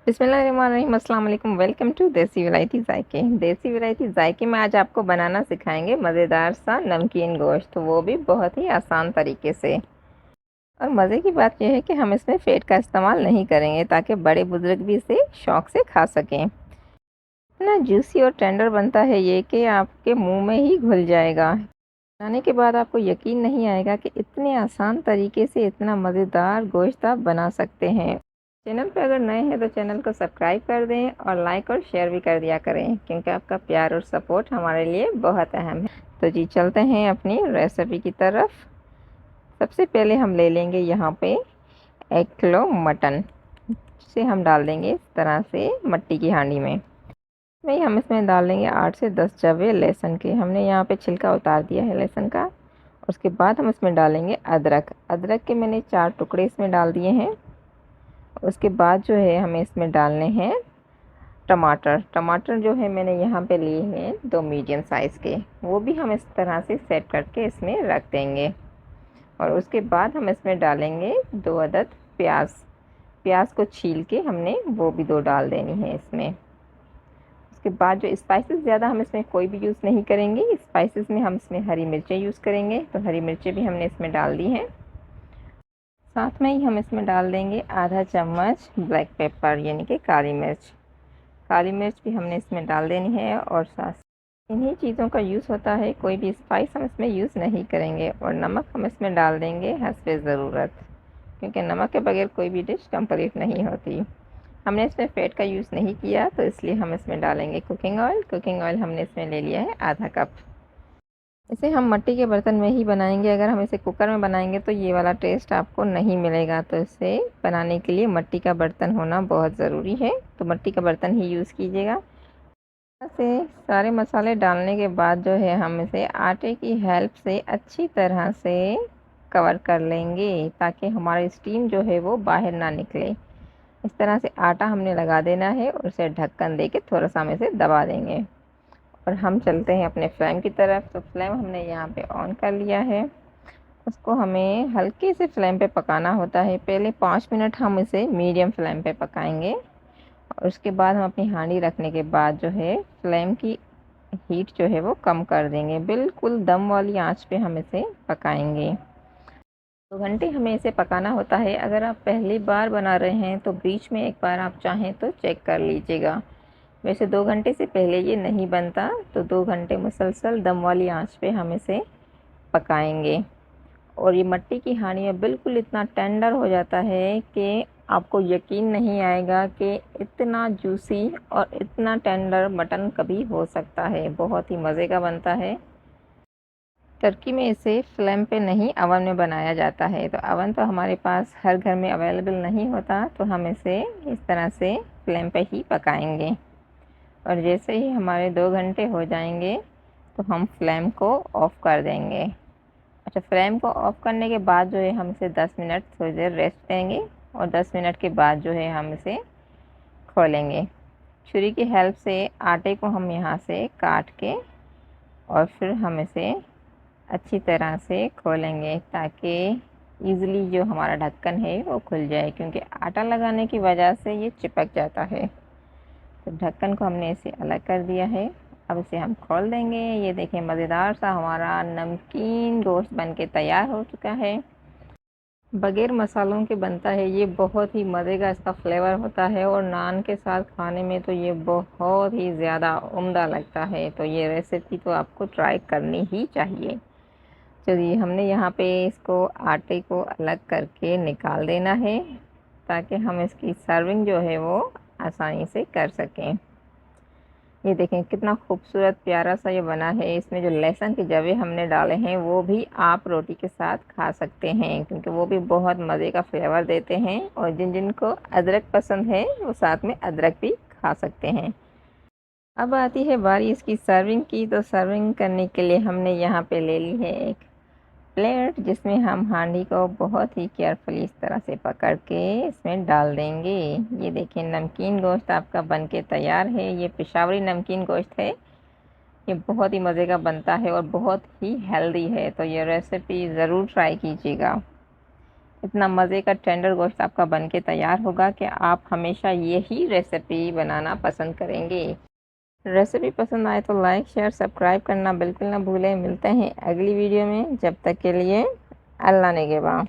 बिस्मिल्लाहिर्रहमानिर्रहीम, अस्सलाम वालेकुम। वेलकम टू देसी वैरायटी जायके। देसी वैरायटी जायके में आज आपको बनाना सिखाएंगे मज़ेदार सा नमकीन गोश्त, वो भी बहुत ही आसान तरीके से। और मज़े की बात यह है कि हम इसमें फ़ैट का इस्तेमाल नहीं करेंगे ताकि बड़े बुजुर्ग भी इसे शौक़ से खा सकें। इतना जूसी और टेंडर बनता है ये कि आपके मुंह में ही घुल जाएगा। बनाने के बाद आपको यकीन नहीं आएगा कि इतने आसान तरीके से इतना मज़ेदार गोश्त आप बना सकते हैं। चैनल पे अगर नए हैं तो चैनल को सब्सक्राइब कर दें और लाइक और शेयर भी कर दिया करें, क्योंकि आपका प्यार और सपोर्ट हमारे लिए बहुत अहम है। तो जी चलते हैं अपनी रेसिपी की तरफ। सबसे पहले हम ले लेंगे यहाँ पे 1 किलो मटन, जिसे हम डाल देंगे इस तरह से मट्टी की हांडी में। वही हम इसमें डाल लेंगे 8 से 10 जवे लहसुन के। हमने यहाँ पे छिलका उतार दिया है लहसुन का। उसके बाद हम इसमें डालेंगे अदरक। अदरक के मैंने 4 टुकड़े इसमें डाल दिए हैं। उसके बाद जो है हमें इसमें डालने हैं टमाटर। टमाटर जो है मैंने यहाँ पे लिए हैं 2 मीडियम साइज़ के, वो भी हम इस तरह से सेट करके इसमें रख देंगे। और उसके बाद हम इसमें डालेंगे 2 अदद प्याज। प्याज को छील के हमने वो भी 2 डाल देनी है इसमें। उसके बाद जो स्पाइसेस ज़्यादा हम इसमें कोई भी यूज़ नहीं करेंगे। स्पाइसेस में हम इसमें हरी मिर्चें यूज़ करेंगे, तो हरी मिर्चें भी हमने इसमें डाल दी हैं। साथ में ही हम इसमें डाल देंगे आधा चम्मच ब्लैक पेपर यानी कि काली मिर्च। काली मिर्च भी हमने इसमें डाल देनी है। और साथ इन्हीं चीज़ों का यूज़ होता है, कोई भी स्पाइस हम इसमें यूज़ नहीं करेंगे। और नमक हम इसमें डाल देंगे हस्बे ज़रूरत, क्योंकि नमक के बगैर कोई भी डिश कंप्लीट नहीं होती। हमने इसमें फ़ैट का यूज़ नहीं किया, तो इसलिए हम इसमें डालेंगे कुकिंग ऑयल। कुकिंग ऑयल हमने इसमें ले लिया है आधा कप। इसे हम मिट्टी के बर्तन में ही बनाएंगे। अगर हम इसे कुकर में बनाएंगे तो ये वाला टेस्ट आपको नहीं मिलेगा। तो इसे बनाने के लिए मिट्टी का बर्तन होना बहुत ज़रूरी है, तो मिट्टी का बर्तन ही यूज़ कीजिएगा। से सारे मसाले डालने के बाद जो है हम इसे आटे की हेल्प से अच्छी तरह से कवर कर लेंगे, ताकि हमारी स्टीम जो है वो बाहर ना निकले। इस तरह से आटा हमने लगा देना है और उसे ढक्कन दे के थोड़ा सा हम इसे दबा देंगे। और हम चलते हैं अपने फ्लेम की तरफ। तो फ्लेम हमने यहाँ पे ऑन कर लिया है। उसको हमें हल्के से फ्लेम पे पकाना होता है। पहले 5 मिनट हम इसे मीडियम फ्लेम पे पकाएंगे। और उसके बाद हम अपनी हांडी रखने के बाद जो है फ्लेम की हीट जो है वो कम कर देंगे। बिल्कुल दम वाली आंच पे हम इसे पकाएंगे। 2 घंटे हमें इसे पकाना होता है। अगर आप पहली बार बना रहे हैं तो बीच में एक बार आप चाहें तो चेक कर लीजिएगा। वैसे 2 घंटे से पहले ये नहीं बनता, तो 2 घंटे मुसलसल दम वाली आंच पे हम इसे पकाएंगे। और ये मिट्टी की हांडियाँ बिल्कुल इतना टेंडर हो जाता है कि आपको यकीन नहीं आएगा कि इतना जूसी और इतना टेंडर मटन कभी हो सकता है। बहुत ही मज़े का बनता है। टर्की में इसे फ्लेम पे नहीं, अवन में बनाया जाता है। तो अवन तो हमारे पास हर घर में अवेलेबल नहीं होता, तो हम इसे इस तरह से फ्लेम पे ही पकाएंगे। और जैसे ही हमारे 2 घंटे हो जाएंगे तो हम फ्लेम को ऑफ़ कर देंगे। अच्छा, फ्लेम को ऑफ़ करने के बाद जो है हम इसे 10 मिनट थोड़ी देर रेस्ट देंगे। और 10 मिनट के बाद जो है हम इसे खोलेंगे। छुरी की हेल्प से आटे को हम यहाँ से काट के और फिर हम इसे अच्छी तरह से खोलेंगे, ताकि ईज़िली जो हमारा ढक्कन है वो खुल जाए, क्योंकि आटा लगाने की वजह से ये चिपक जाता है। तो ढक्कन को हमने इसे अलग कर दिया है। अब इसे हम खोल देंगे। ये देखिए मज़ेदार सा हमारा नमकीन गोश्त बन के तैयार हो चुका है। बगैर मसालों के बनता है ये, बहुत ही मज़े का इसका फ्लेवर होता है। और नान के साथ खाने में तो ये बहुत ही ज़्यादा उम्दा लगता है। तो ये रेसिपी तो आपको ट्राई करनी ही चाहिए। चलिए, हमने यहाँ पे इसको आटे को अलग करके निकाल देना है, ताकि हम इसकी सर्विंग जो है वो आसानी से कर सकें। ये देखें कितना खूबसूरत प्यारा सा ये बना है। इसमें जो लहसुन के जवे हमने डाले हैं वो भी आप रोटी के साथ खा सकते हैं, क्योंकि वो भी बहुत मज़े का फ्लेवर देते हैं। और जिन जिन को अदरक पसंद है वो साथ में अदरक भी खा सकते हैं। अब आती है बारी इसकी सर्विंग की। तो सर्विंग करने के लिए हमने यहाँ पे ले ली है एक प्लेट, जिसमें हम हांडी को बहुत ही केयरफुली इस तरह से पकड़ के इसमें डाल देंगे। ये देखिए नमकीन गोश्त आपका बनके तैयार है। ये पेशावरी नमकीन गोश्त है। ये बहुत ही मज़े का बनता है और बहुत ही हेल्दी है। तो ये रेसिपी ज़रूर ट्राई कीजिएगा। इतना मज़े का टेंडर गोश्त आपका बन के तैयार होगा कि आप हमेशा यही रेसिपी बनाना पसंद करेंगे। रेसिपी पसंद आए तो लाइक शेयर सब्सक्राइब करना बिल्कुल ना भूलें। मिलते हैं अगली वीडियो में, जब तक के लिए अल्लाह निगहबान।